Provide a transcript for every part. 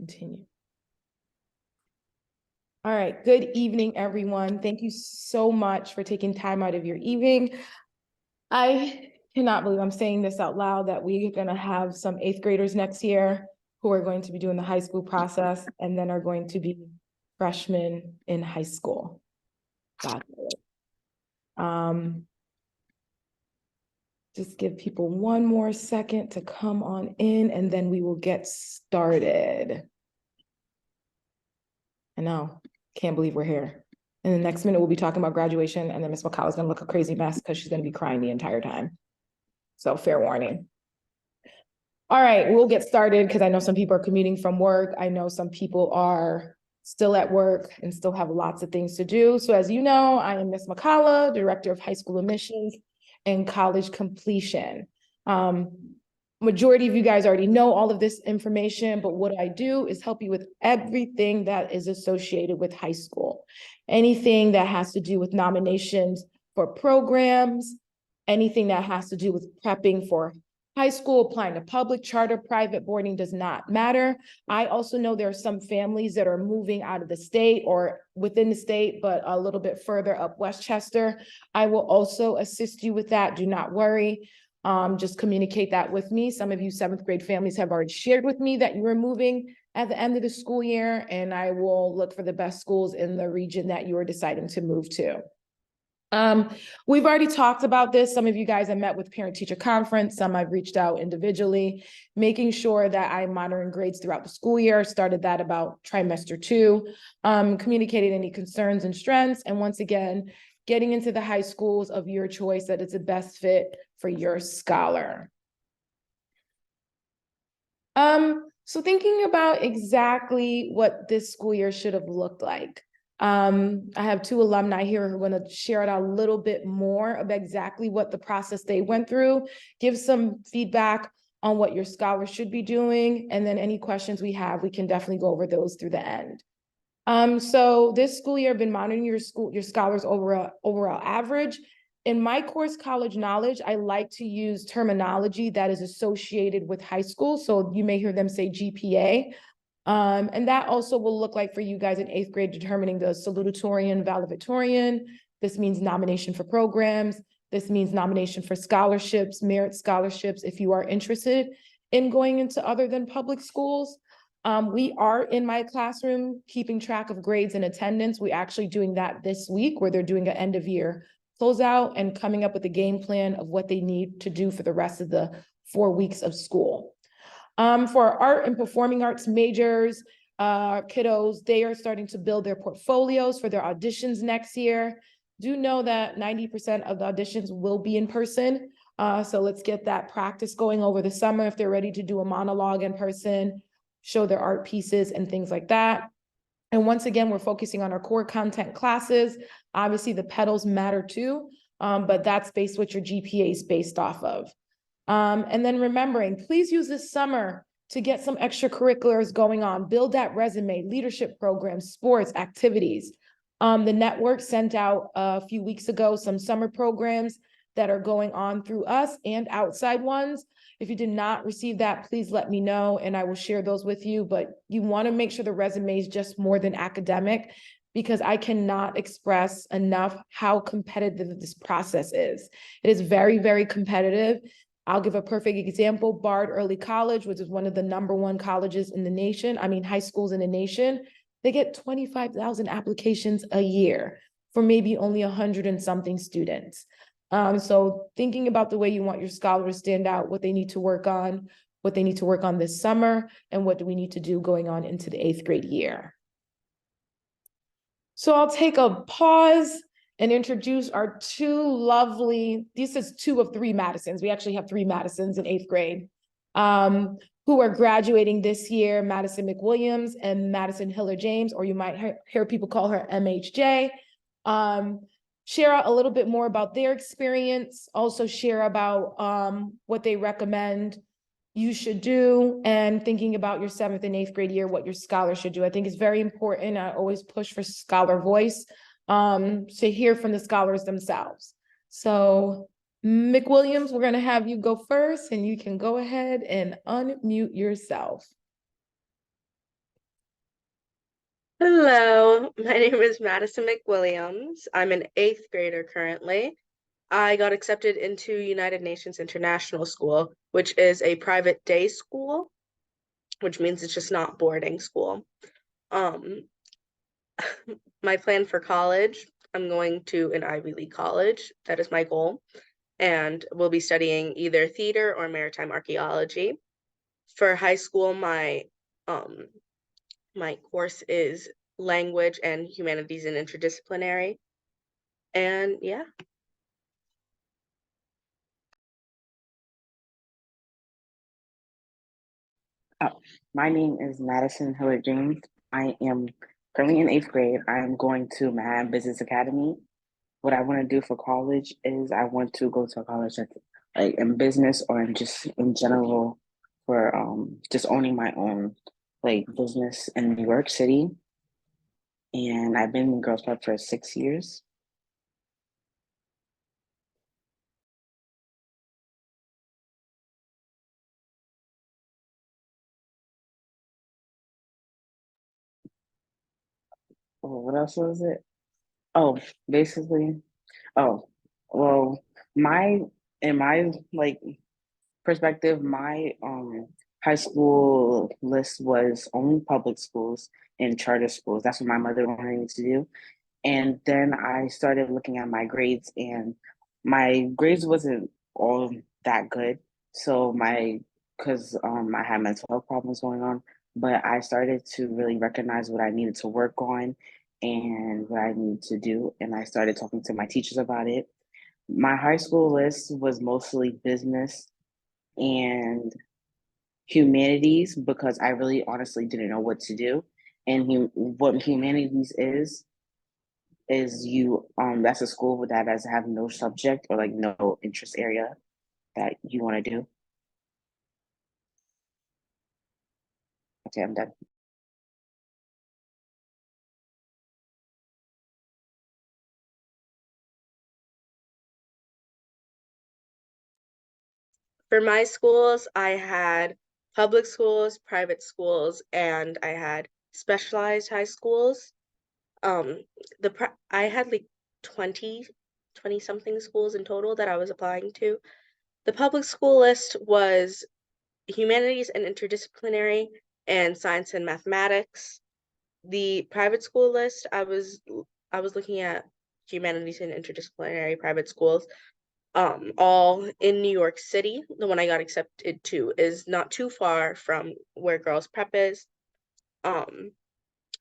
continue. All right, good evening, everyone. Thank you so much for taking time out of your evening. I cannot believe I'm saying this out loud, that we're gonna have some 8th graders next year who are going to be doing the high school process and then are going to be freshmen in high school. God. Just give people one more second to come on in and then we will get started. I know, can't believe we're here. In the next minute, we'll be talking about graduation, and then Ms. McCall is gonna look a crazy mess because she's gonna be crying the entire time. So fair warning. All right, we'll get started because I know some people are commuting from work. I know some people are still at work and still have lots of things to do. So as you know, I am Ms. McCalla, Director of High School Admissions and College Completion. Majority of you guys already know all of this information, but what I do is help you with everything that is associated with high school. Anything that has to do with nominations for programs, anything that has to do with prepping for high school, applying to public, charter, private, boarding does not matter. I also know there are some families that are moving out of the state or within the state, but a little bit further up Westchester. I will also assist you with that, do not worry. Just communicate that with me. Some of you 7th grade families have already shared with me that you are moving at the end of the school year, and I will look for the best schools in the region that you are deciding to move to. We've already talked about this. Some of you guys have met with parent-teacher conference. Some I've reached out individually, making sure that I'm monitoring grades throughout the school year. Started that about trimester 2, communicating any concerns and strengths. And once again, getting into the high schools of your choice that it's the best fit for your scholar. So thinking about exactly what this school year should have looked like. I have 2 alumni here who are going to share out a little bit more of exactly what the process they went through, give some feedback on what your scholars should be doing, and then any questions we have, we can definitely go over those through the end. So this school year, I've been monitoring your scholars overall average. In my course, College Knowledge, I like to use terminology that is associated with high school. So you may hear them say GPA. And that also will look like for you guys in 8th grade, determining the salutatorian, valedictorian. This means nomination for programs. This means nomination for scholarships, merit scholarships, if you are interested in going into other than public schools. We are in my classroom keeping track of grades and attendance. We're actually doing that this week where they're doing an end of year closeout and coming up with a game plan of what they need to do for the rest of the 4 weeks of school. For our art and performing arts majors, kiddos, they are starting to build their portfolios for their auditions next year. Do know that 90% of the auditions will be in person. So let's get that practice going over the summer if they're ready to do a monologue in person, show their art pieces and things like that. And once again, we're focusing on our core content classes. Obviously, the pedals matter too, but that's based what your GPA is based off of. And then remembering, please use this summer to get some extracurriculars going on, build that resume, leadership programs, sports, activities. The network sent out a few weeks ago some summer programs that are going on through us and outside ones. If you did not receive that, please let me know and I will share those with you. But you want to make sure the resume is just more than academic, because I cannot express enough how competitive this process is. It is very, very competitive. I'll give a perfect example. Bard Early College, which is one of the #1 colleges in the nation, high schools in the nation, they get 25,000 applications a year for maybe only 100 and something students. So thinking about the way you want your scholars to stand out, what they need to work on, what they need to work on this summer, and what do we need to do going on into the 8th grade year. So I'll take a pause and introduce our 2 lovely, this is 2 of 3 Madisons. We actually have 3 Madisons in 8th grade who are graduating this year, Madison McWilliams and Madison Hiller James, or you might hear people call her MHJ. Share a little bit more about their experience, also share about what they recommend you should do, and thinking about your 7th and 8th grade year, what your scholars should do. I think it's very important. I always push for scholar voice to hear from the scholars themselves. So McWilliams, we're gonna have you go first and you can go ahead and unmute yourself. Hello, my name is Madison McWilliams. I'm an eighth grader currently. I got accepted into United Nations International School, which is a private day school, which means it's just not boarding school. Um, my plan for college, I'm going to an Ivy League college. That is my goal. And we'll be studying either theater or maritime archaeology. For high school, um my course is language and humanities and interdisciplinary. And yeah. Oh, my name is Madison Hillard James. I am currently in eighth grade. I am going to Manhattan Business Academy. What I want to do for college is I want to go to a college that's like in business or in just in general for just owning my own like business in New York City. And I've been in Girls Club for 6 years. Oh, what else was it? Oh, basically, oh, well, my in my like perspective, my high school list was only public schools and charter schools. That's what my mother wanted me to do. And then I started looking at my grades, and my grades wasn't all that good. So because I had mental health problems going on, but I started to really recognize what I needed to work on and what I needed to do, and I started talking to my teachers about it. My high school list was mostly business and humanities because I really honestly didn't know what to do. And what humanities is you that's a school that has have no subject or like no interest area that you want to do. Okay, I'm done. For my schools, I had public schools, private schools, and I had specialized high schools. Um, I had like 20 something schools in total that I was applying to. The public school list was humanities and interdisciplinary and science and mathematics. The private school list, I was looking at humanities and interdisciplinary private schools, all in New York City. The one I got accepted to is not too far from where Girls Prep is. Um,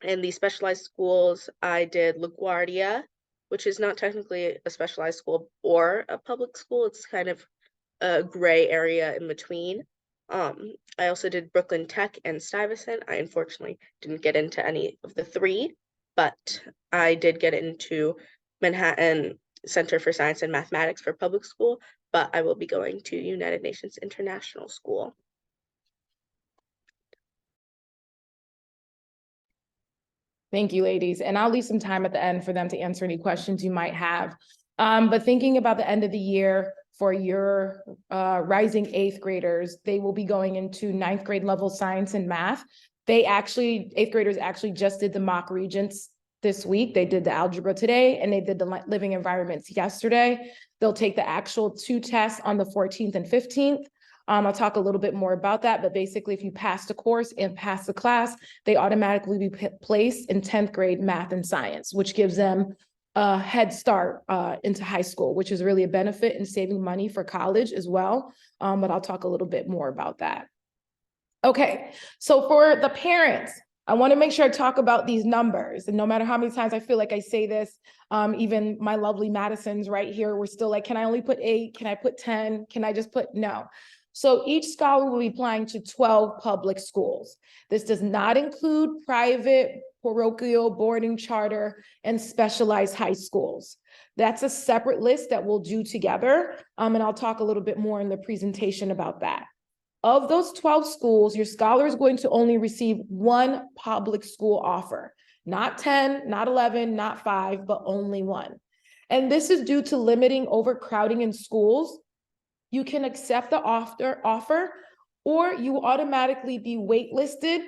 in the specialized schools, I did LaGuardia, which is not technically a specialized school or a public school. It's kind of a gray area in between. I also did Brooklyn Tech and Stuyvesant. I unfortunately didn't get into any of the three, but I did get into Manhattan Center for Science and Mathematics for public school, but I will be going to United Nations International School. Thank you, ladies. And I'll leave some time at the end for them to answer any questions you might have. But thinking about the end of the year for your rising eighth graders, they will be going into ninth grade level science and math. Eighth graders actually just did the mock regents this week. They did the algebra today and they did the living environments yesterday. They'll take the actual two tests on the 14th and 15th. I'll talk a little bit more about that, but basically if you pass the course and pass the class, they automatically be placed in 10th grade math and science, which gives them a head start into high school, which is really a benefit in saving money for college as well. But I'll talk a little bit more about that. Okay, so for the parents, I want to make sure I talk about these numbers. And no matter how many times I feel like I say this, even my lovely Madison's right here, we're still like, can I only put 8? Can I put 10? Can I just put no? So each scholar will be applying to 12 public schools. This does not include private, parochial, boarding, charter, and specialized high schools. That's a separate list that we'll do together. And I'll talk a little bit more in the presentation about that. Of those 12 schools, your scholar is going to only receive one public school offer, not 10, not 11, not 5, but only one. And this is due to limiting overcrowding in schools. You can accept the offer or you will automatically be waitlisted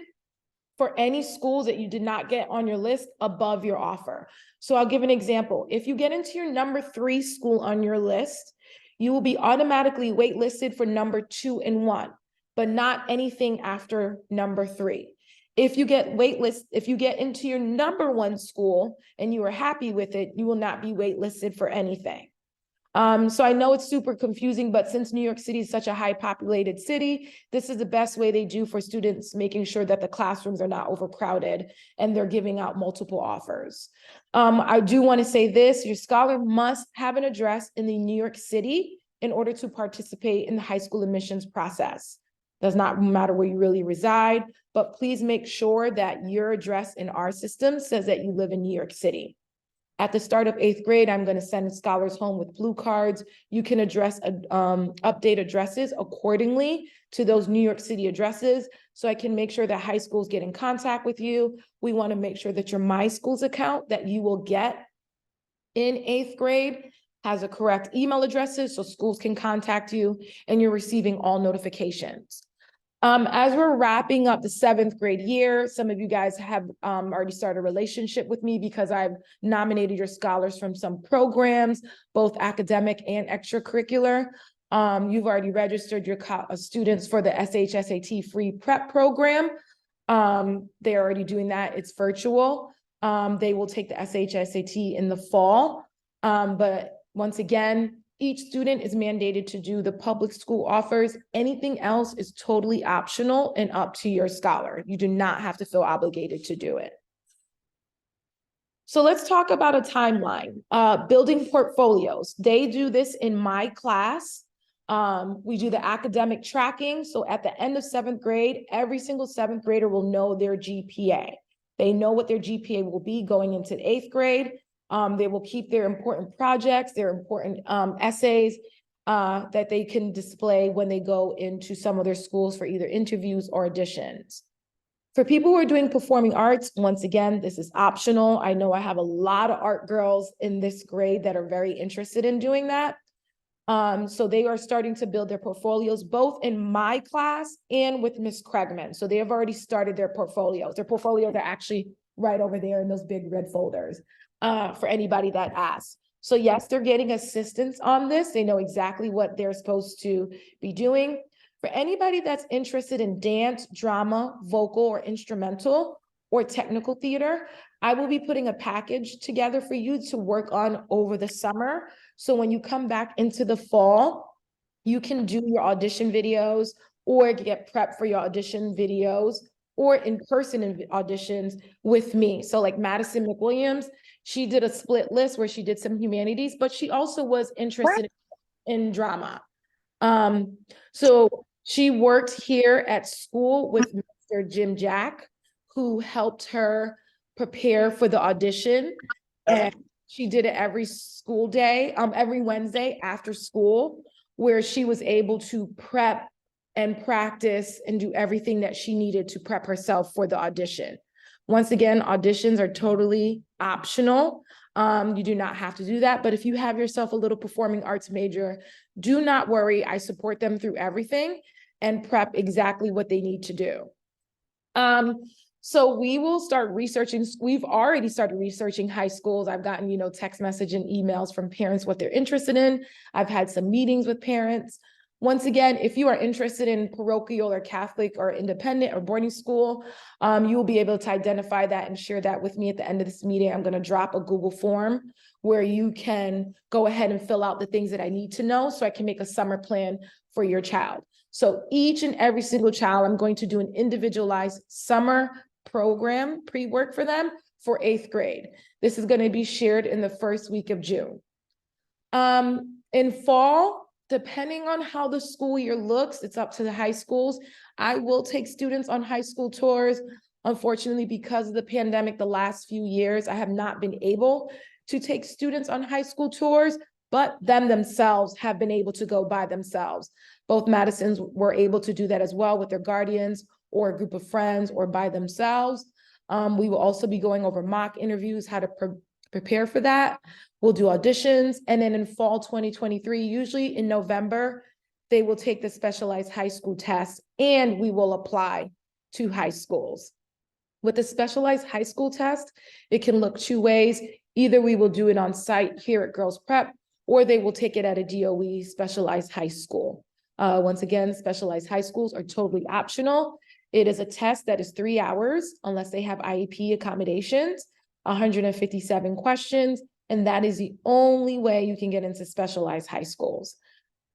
for any schools that you did not get on your list above your offer. So I'll give an example. If you get into your number 3 school on your list, you will be automatically waitlisted for number 2 and 1, but not anything after number 3. If you get into your number 1 school and you are happy with it, you will not be waitlisted for anything. So I know it's super confusing, but since New York City is such a high populated city, this is the best way they do for students, making sure that the classrooms are not overcrowded and they're giving out multiple offers. I do want to say this, your scholar must have an address in the New York City in order to participate in the high school admissions process. Does not matter where you really reside, but please make sure that your address in our system says that you live in New York City. At the start of 8th grade, I'm going to send scholars home with blue cards. You can update addresses accordingly to those New York City addresses, so I can make sure that high schools get in contact with you. We want to make sure that your My Schools account that you will get in 8th grade has the correct email addresses so schools can contact you and you're receiving all notifications. As we're wrapping up the 7th grade year, some of you guys have already started a relationship with me because I've nominated your scholars from some programs, both academic and extracurricular. You've already registered your students for the SHSAT free prep program. They're already doing that. It's virtual. They will take the SHSAT in the fall. But once again, each student is mandated to do the public school offers. Anything else is totally optional and up to your scholar. You do not have to feel obligated to do it. So let's talk about a timeline. Building portfolios. They do this in my class. We do the academic tracking. So at the end of 7th grade, every single 7th grader will know their GPA. They know what their GPA will be going into 8th grade. They will keep their important projects, their important essays that they can display when they go into some of their schools for either interviews or auditions. For people who are doing performing arts, once again, this is optional. I know I have a lot of art girls in this grade that are very interested in doing that. So they are starting to build their portfolios, both in my class and with Ms. Craigman. So they have already started their portfolios. Their portfolios are actually right over there in those big red folders. For anybody that asks. So yes, they're getting assistance on this. They know exactly what they're supposed to be doing. For anybody that's interested in dance, drama, vocal, or instrumental, or technical theater, I will be putting a package together for you to work on over the summer. So when you come back into the fall, you can do your audition videos or get prepped for your audition videos or in-person auditions with me. So like Madison McWilliams, she did a split list where she did some humanities, but she also was interested in drama. So she worked here at school with Mr. Jim Jack, who helped her prepare for the audition. And she did it every school day, every Wednesday after school, where she was able to prep and practice and do everything that she needed to prep herself for the audition. Once again, auditions are totally optional. You do not have to do that, but if you have yourself a little performing arts major, do not worry. I support them through everything and prep exactly what they need to do. So we will start researching. We've already started researching high schools. I've gotten, text message and emails from parents, what they're interested in. I've had some meetings with parents. Once again, if you are interested in parochial or Catholic or independent or boarding school, you will be able to identify that and share that with me at the end of this meeting. I'm going to drop a Google form where you can go ahead and fill out the things that I need to know so I can make a summer plan for your child. So each and every single child, I'm going to do an individualized summer program pre-work for them for 8th grade. This is going to be shared in the first week of June. In fall, depending on how the school year looks, it's up to the high schools. I will take students on high school tours. Unfortunately, because of the pandemic, the last few years, I have not been able to take students on high school tours, but them themselves have been able to go by themselves. Both Madisons were able to do that as well with their guardians or a group of friends or by themselves. We will also be going over mock interviews, how to prepare for that. We'll do auditions. And then in fall 2023, usually in November, they will take the specialized high school test and we will apply to high schools. With the specialized high school test, it can look two ways. Either we will do it on site here at Girls Prep, or they will take it at a DOE specialized high school. Once again, specialized high schools are totally optional. It is a test that is 3 hours unless they have IEP accommodations, 157 questions, and that is the only way you can get into specialized high schools.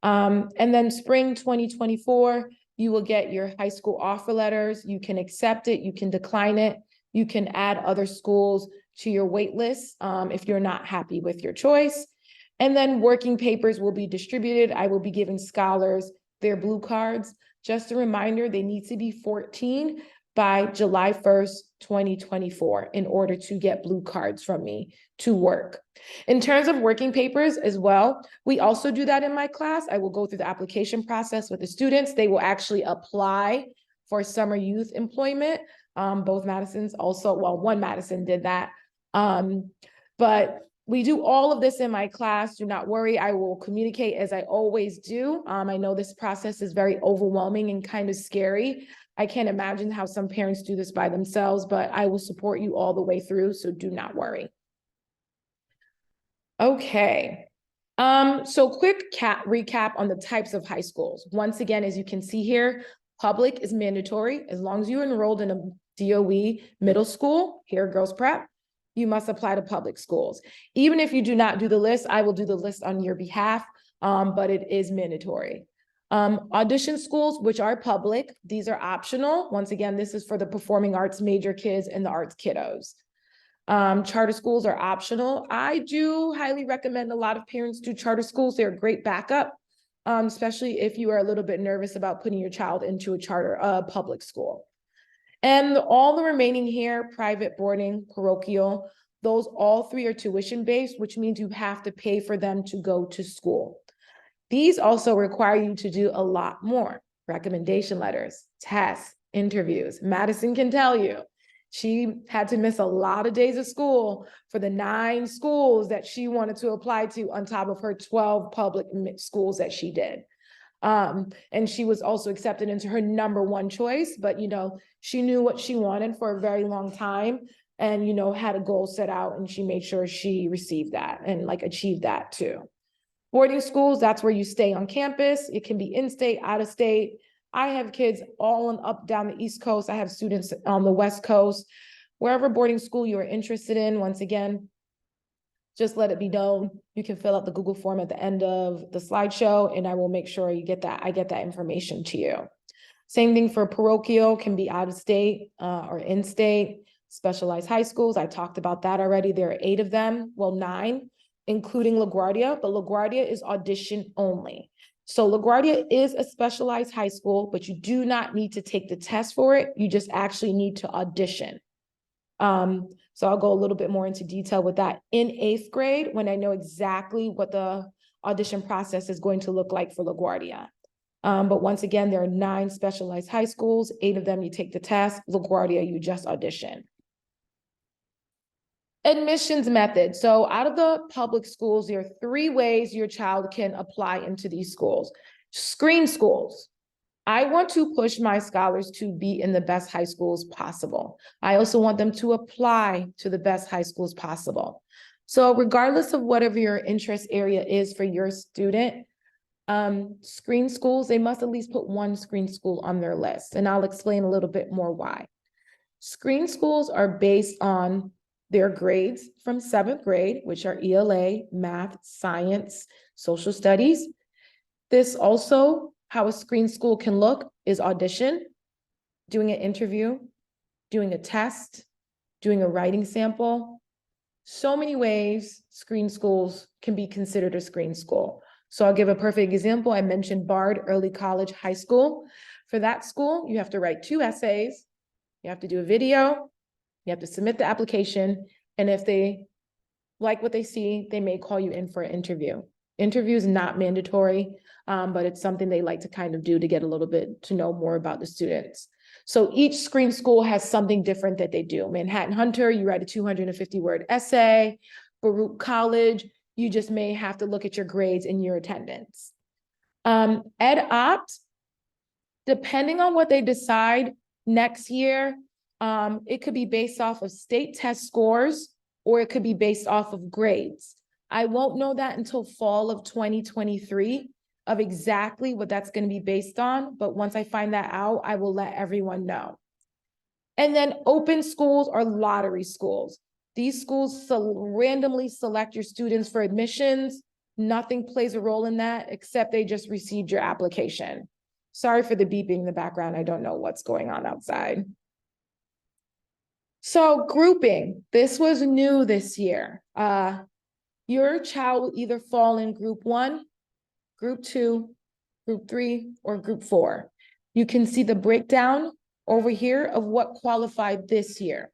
And then spring 2024, you will get your high school offer letters. You can accept it, you can decline it, you can add other schools to your wait list if you're not happy with your choice. And then working papers will be distributed. I will be giving scholars their blue cards. Just a reminder, they need to be 14 by July 1st, 2024 in order to get blue cards from me to work. In terms of working papers as well, we also do that in my class. I will go through the application process with the students. They will actually apply for summer youth employment. Both Madisons also, well, one Madison did that. But we do all of this in my class. Do not worry, I will communicate as I always do. I know this process is very overwhelming and kind of scary. I can't imagine how some parents do this by themselves, but I will support you all the way through, so do not worry. Okay, so quick recap on the types of high schools. Once again, as you can see here, public is mandatory. As long as you enrolled in a DOE middle school, here at Girls Prep, you must apply to public schools. Even if you do not do the list, I will do the list on your behalf, but it is mandatory. Audition schools, which are public, these are optional. Once again, this is for the performing arts major kids and the arts kiddos. Charter schools are optional. I do highly recommend a lot of parents do charter schools. They're a great backup, especially if you are a little bit nervous about putting your child into a charter public school. And all the remaining here, private boarding, parochial, those all three are tuition-based, which means you have to pay for them to go to school. These also require you to do a lot more: recommendation letters, tests, interviews. Madison can tell you, she had to miss a lot of days of school for the 9 schools that she wanted to apply to on top of her 12 public schools that she did. And she was also accepted into her #1 choice, but she knew what she wanted for a very long time and had a goal set out, and she made sure she received that and achieved that too. Boarding schools, that's where you stay on campus. It can be in-state, out-of-state. I have kids all up down the East Coast. I have students on the West Coast. Wherever boarding school you are interested in, once again, just let it be known. You can fill out the Google form at the end of the slideshow, and I will make sure you get that. I get that information to you. Same thing for parochial, can be out of state or in-state. Specialized high schools, I talked about that already. There are 8 of them, well, 9, including LaGuardia, but LaGuardia is audition only. So LaGuardia is a specialized high school, but you do not need to take the test for it. You just actually need to audition. So I'll go a little bit more into detail with that in 8th grade when I know exactly what the audition process is going to look like for LaGuardia. But once again, there are 9 specialized high schools. 8 of them you take the test. LaGuardia, you just audition. Admissions method. So out of the public schools, there are 3 ways your child can apply into these schools. Screen schools. I want to push my scholars to be in the best high schools possible. I also want them to apply to the best high schools possible. So regardless of whatever your interest area is for your student, screen schools, they must at least put 1 screen school on their list. And I'll explain a little bit more why. Screen schools are based on their grades from 7th grade, which are ELA, math, science, social studies. This also, how a screen school can look is audition, doing an interview, doing a test, doing a writing sample. So many ways screen schools can be considered a screen school. So I'll give a perfect example. I mentioned Bard Early College High School. For that school, you have to write 2 essays, you have to do a video, you have to submit the application, and if they like what they see, they may call you in for an interview. Interview is not mandatory, but it's something they like to kind of do to get a little bit to know more about the students. So each screen school has something different that they do. Manhattan Hunter, you write a 250-word essay. Baruch College, you just may have to look at your grades and your attendance. Ed Opt, depending on what they decide next year, It could be based off of state test scores, or it could be based off of grades. I won't know that until fall of 2023 of exactly what that's going to be based on. But once I find that out, I will let everyone know. And then open schools are lottery schools. These schools randomly select your students for admissions. Nothing plays a role in that except they just received your application. Sorry for the beeping in the background. I don't know what's going on outside. So grouping, this was new this year. Your child will either fall in group 1, group 2, group 3, or group 4. You can see the breakdown over here of what qualified this year.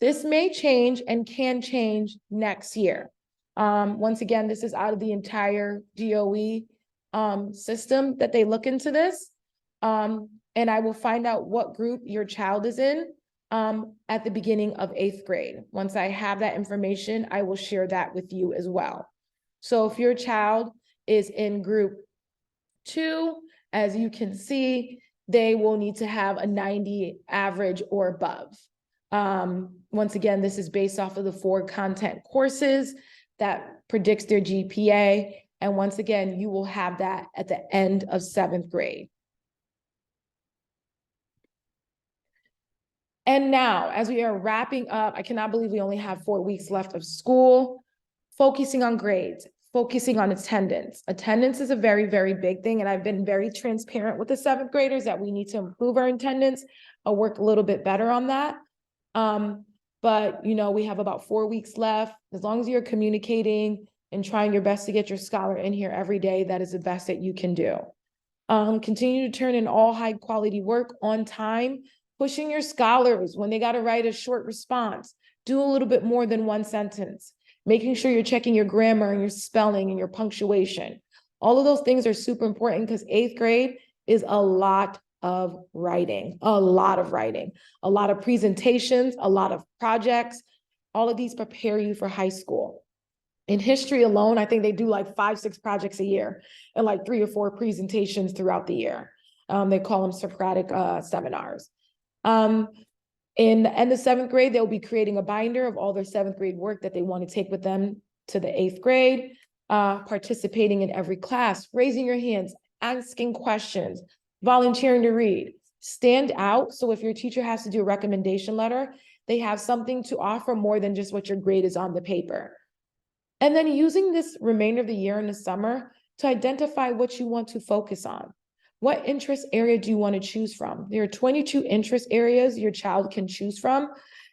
This may change and can change next year. Once again, this is out of the entire DOE system that they look into this. And I will find out what group your child is in at the beginning of 8th grade. Once I have that information, I will share that with you as well. So if your child is in group 2, as you can see, they will need to have a 90 average or above. Once again, this is based off of the 4 content courses that predicts their GPA. And once again, you will have that at the end of 7th grade. And now, as we are wrapping up, I cannot believe we only have 4 weeks left of school, focusing on grades, focusing on attendance. Attendance is a very, very big thing. And I've been very transparent with the 7th graders that we need to improve our attendance. I'll work a little bit better on that. But, you know, we have about 4 weeks left. As long as you're communicating and trying your best to get your scholar in here every day, that is the best that you can do. Continue to turn in all high quality work on time, pushing your scholars when they got to write a short response. Do a little bit more than 1 sentence, making sure you're checking your grammar and your spelling and your punctuation. All of those things are super important because 8th grade is a lot of writing, a lot of presentations, a lot of projects. All of these prepare you for high school. In history alone, I think they do like 5-6 projects a year and like 3 or 4 presentations throughout the year. They call them Socratic seminars. In the end of 7th grade, they'll be creating a binder of all their 7th grade work that they want to take with them to the 8th grade, participating in every class, raising your hands, asking questions, volunteering to read, stand out. So if your teacher has to do a recommendation letter, they have something to offer more than just what your grade is on the paper. And then using this remainder of the year in the summer to identify what you want to focus on. What interest area do you want to choose from? There are 22 interest areas your child can choose from.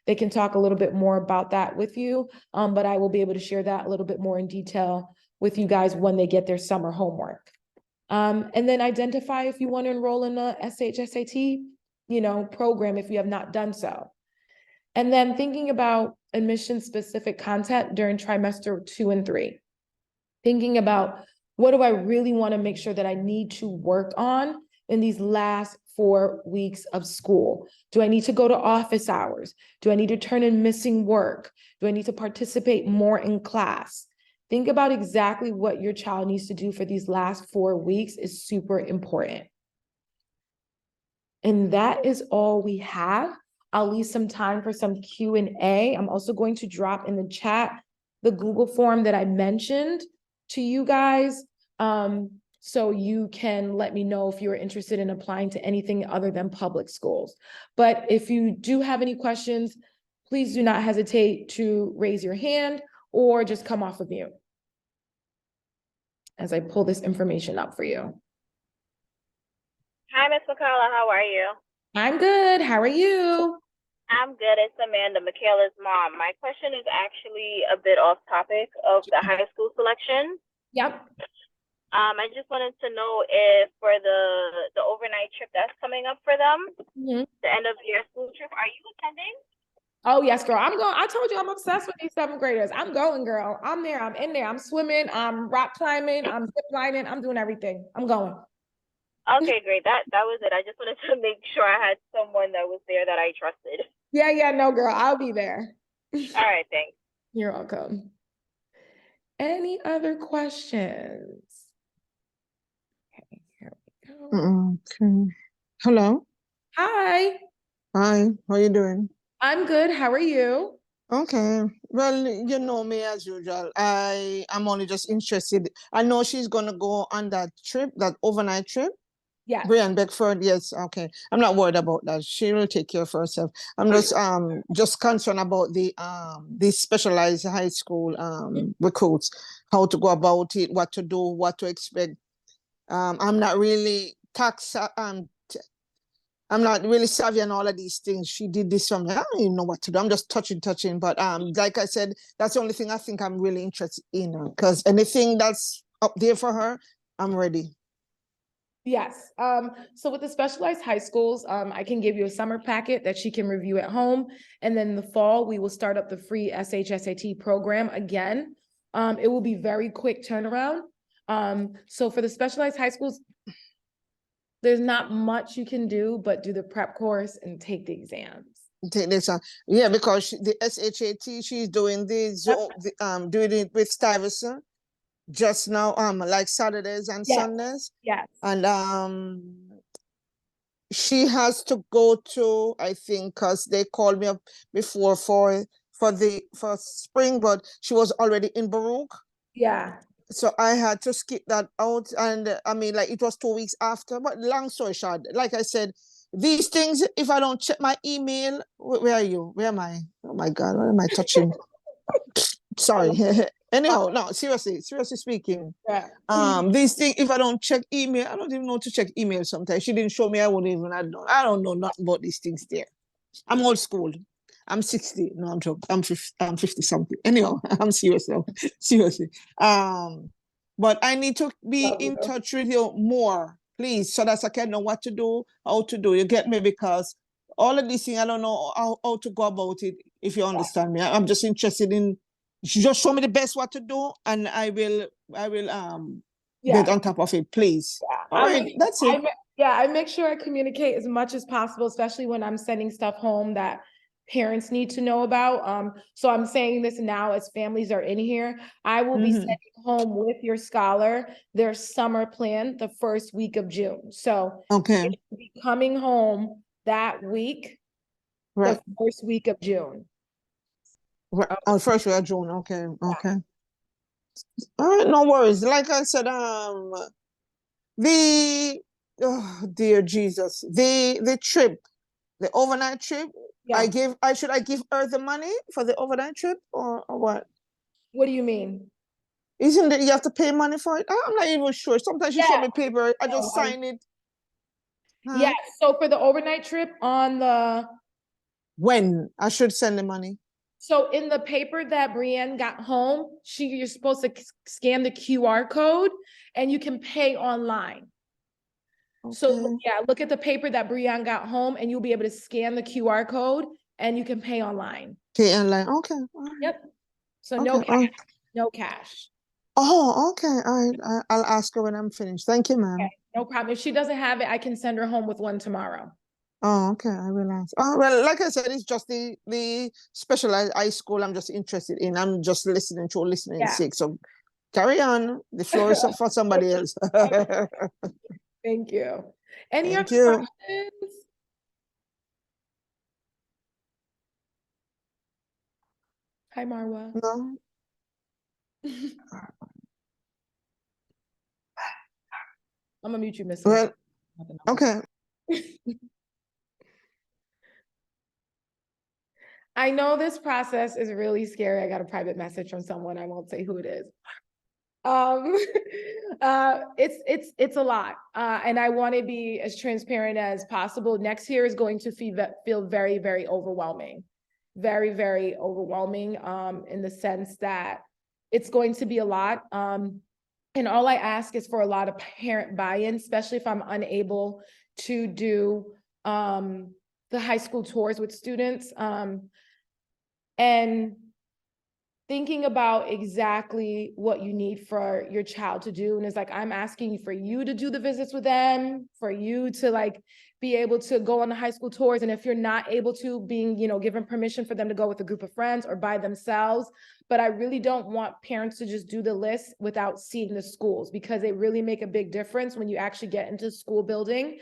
They can talk a little bit more about that with you, but I will be able to share that a little bit more in detail with you guys when they get their summer homework. And then identify if you want to enroll in a SHSAT, program if you have not done so. And then thinking about admission-specific content during trimester 2 and 3. Thinking about what do I really want to make sure that I need to work on in these last 4 weeks of school? Do I need to go to office hours? Do I need to turn in missing work? Do I need to participate more in class? Think about exactly what your child needs to do for these last 4 weeks is super important. And that is all we have. I'll leave some time for some Q&A. I'm also going to drop in the chat the Google form that I mentioned to you guys. So you can let me know if you're interested in applying to anything other than public schools. But if you do have any questions, please do not hesitate to raise your hand or just come off of mute as I pull this information up for you. Hi, Miss McCullough. How are you? I'm good. How are you? I'm good. It's Amanda, Michaela's mom. My question is actually a bit off topic of the high school selection. Yep. I just wanted to know if for the overnight trip that's coming up for them, the end of year school trip, are you attending? Oh, yes, girl. I'm going. I told you I'm obsessed with these 7th graders. I'm going, girl. I'm there. I'm in there. I'm swimming. I'm rock climbing. I'm zip lining. I'm doing everything. I'm going. Okay, great. That was it. I just wanted to make sure I had someone that was there that I trusted. Yeah, no, girl. I'll be there. All right, thanks. You're welcome. Any other questions? Okay, here we go. Okay. Hello. Hi. Hi, how you doing? I'm good. How are you? Okay. Well, you know me as usual. I'm only just interested. I know she's gonna go on that trip, that overnight trip. Yes. Brian Beckford, yes, okay. I'm not worried about that. She will take care of herself. I'm just concerned about the specialized high school recruits, how to go about it, what to do, what to expect. I'm not really I'm not really savvy on all of these things. She did this for me. I don't even know what to do. I'm just touching. But like I said, that's the only thing I think I'm really interested in. Because anything that's up there for her, I'm ready. Yes. So with the specialized high schools, I can give you a summer packet that she can review at home. And then in the fall, we will start up the free SHSAT program again. It will be very quick turnaround. So for the specialized high schools, there's not much you can do but do the prep course and take the exams. Take this yeah, because the SHAT, she's doing doing it with Stuyvesant just now, like Saturdays and Yes. Sundays. Yes. And she has to go to, I think, because they called me up before for spring, but she was already in Baruch. Yeah. So I had to skip that out. And I mean, like, it was 2 weeks after. But long story short, like I said, these things, if I don't check my email, where are you? Where am I? Oh my God, what am I touching? Sorry. Anyhow, no, seriously speaking. Yeah. These things, if I don't check email, I don't even know to check email sometimes. She didn't show me, I wouldn't even, I don't know nothing about these things there. I'm old school. I'm 60. No, I'm joking. I'm 50 something. Anyhow, I'm serious though. Seriously. But I need to be in touch with you more, please, so that I can know what to do, how to do. You get me? Because all of these things, I don't know how to go about it, if you understand me. I'm just interested in, just show me the best what to do, and I will get on top of it, please. Yeah. All right, that's it. I make sure I communicate as much as possible, especially when I'm sending stuff home that parents need to know about. So I'm saying this now as families are in here. I will be sending home with your scholar their summer plan the first week of June. So okay, it will be coming home that week, right. the first week of June. Right. Oh, first week of June. Okay, okay. All right, no worries. Like I said, the oh dear Jesus, the trip, the overnight trip. Yeah. I should give her the money for the overnight trip, or what? What do you mean? Isn't it you have to pay money for it? I'm not even sure. Sometimes you show me paper, I just sign it. Huh? Yeah. So for the overnight trip on the when I should send the money. So in the paper that Brienne got home, you're supposed to scan the QR code and you can pay online. Okay. So yeah, look at the paper that Brienne got home and you'll be able to scan the QR code and you can pay online. Pay online. Okay. Yep. So okay. No cash. No cash. Oh, okay. All right. I'll ask her when I'm finished. Thank you, ma'am. Okay. No problem. If she doesn't have it, I can send her home with one tomorrow. Oh, okay. I will ask. Oh, well, like I said, it's just the specialized high school I'm just interested in. I'm just listening sake. So carry on. The floor is up for somebody else. Thank you. Any Thank other you. questions? Hi, Marwa. No. I'm gonna mute you, Miss. Well, okay. I know this process is really scary. I got a private message from someone. I won't say who it is. It's a lot. And I want to be as transparent as possible. Next year is going to feel very, very overwhelming. Very, very overwhelming, in the sense that it's going to be a lot. And all I ask is for a lot of parent buy-in, especially if I'm unable to do the high school tours with students. And thinking about exactly what you need for your child to do. And it's like, I'm asking for you to do the visits with them, for you to like be able to go on the high school tours. And if you're not able to, being, given permission for them to go with a group of friends or by themselves. But I really don't want parents to just do the list without seeing the schools, because they really make a big difference when you actually get into school building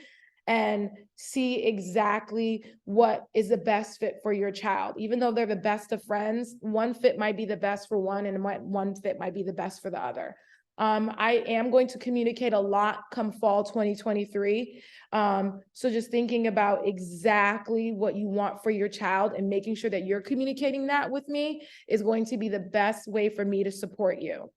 and see exactly what is the best fit for your child. Even though they're the best of friends, one fit might be the best for one and one fit might be the best for the other. I am going to communicate a lot come fall 2023. So just thinking about exactly what you want for your child and making sure that you're communicating that with me is going to be the best way for me to support you.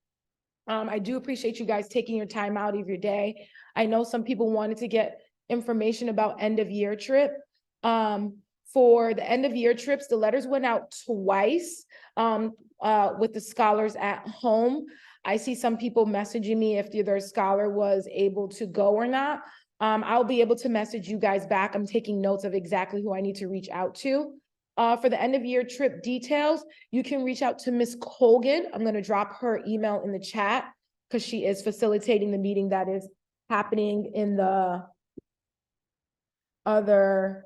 I do appreciate you guys taking your time out of your day. I know some people wanted to get information about end of year trip. For the end of year trips, the letters went out twice with the scholars at home. I see some people messaging me if their scholar was able to go or not. I'll be able to message you guys back. I'm taking notes of exactly who I need to reach out to. For the end of year trip details, you can reach out to Miss Colgan. I'm going to drop her email in the chat because she is facilitating the meeting that is happening in the other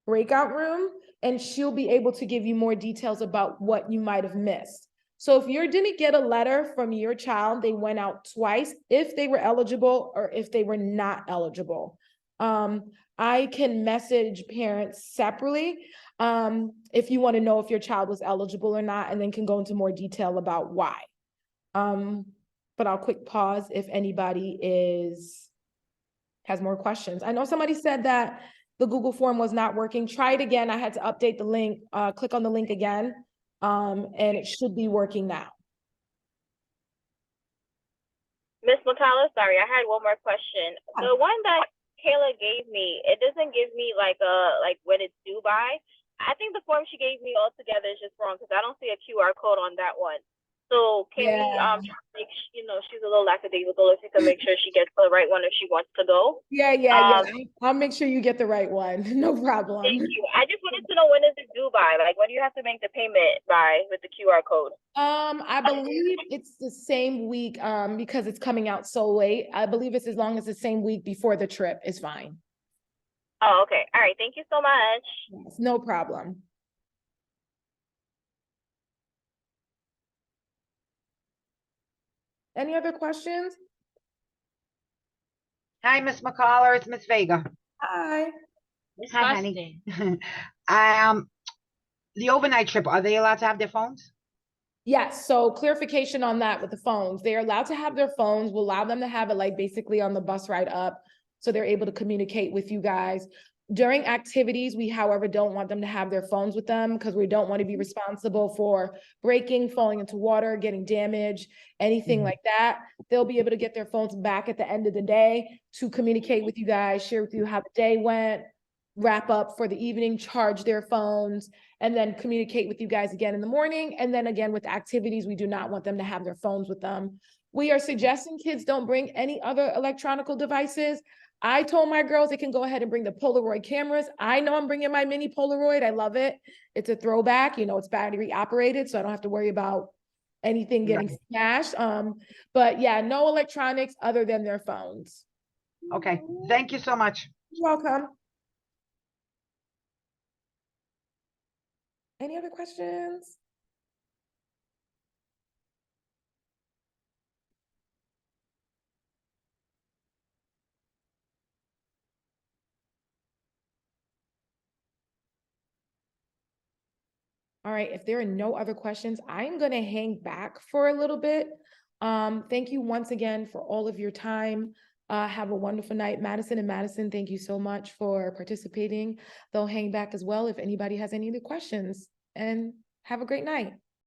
breakout room, and she'll be able to give you more details about what you might have missed. So if you didn't get a letter from your child, they went out twice, if they were eligible or if they were not eligible. I can message parents separately if you want to know if your child was eligible or not, and then can go into more detail about why. But I'll quick pause if anybody has more questions. I know somebody said that the Google form was not working. Try it again. I had to update the link. Click on the link again, and it should be working now. Miss McCullough, sorry, I had one more question. The one that Kayla gave me, it doesn't give me like when it's due by. I think the form she gave me altogether is just wrong because I don't see a QR code on that one. So can we try to make, she's a little lackadaisical, if you can make sure she gets the right one if she wants to go. Yeah. I'll make sure you get the right one. No problem. Thank you. I just wanted to know, when is it due by? Like, when do you have to make the payment by with the QR code? I believe it's the same week, because it's coming out so late. I believe it's as long as the same week before the trip is fine. Oh, okay. All right. Thank you so much. Yes, no problem. Any other questions? Hi, Miss McCullough. It's Miss Vega. Hi. Hi, honey. The overnight trip, are they allowed to have their phones? Yes, so clarification on that with the phones. They're allowed to have their phones. We'll allow them to have it like basically on the bus ride up, so they're able to communicate with you guys. During activities, we, however, don't want them to have their phones with them because we don't want to be responsible for breaking, falling into water, getting damaged, anything like that. They'll be able to get their phones back at the end of the day to communicate with you guys, share with you how the day went, wrap up for the evening, charge their phones, and then communicate with you guys again in the morning. And then again, with activities, we do not want them to have their phones with them. We are suggesting kids don't bring any other electronic devices. I told my girls they can go ahead and bring the Polaroid cameras. I know I'm bringing my mini Polaroid. I love it. It's a throwback, it's battery operated, so I don't have to worry about anything getting smashed. But yeah, no electronics other than their phones. Okay, thank you so much. You're welcome. Any other questions? All right, if there are no other questions, I'm going to hang back for a little bit. Thank you once again for all of your time. Have a wonderful night. Madison and Madison, thank you so much for participating. They'll hang back as well if anybody has any other questions, and have a great night.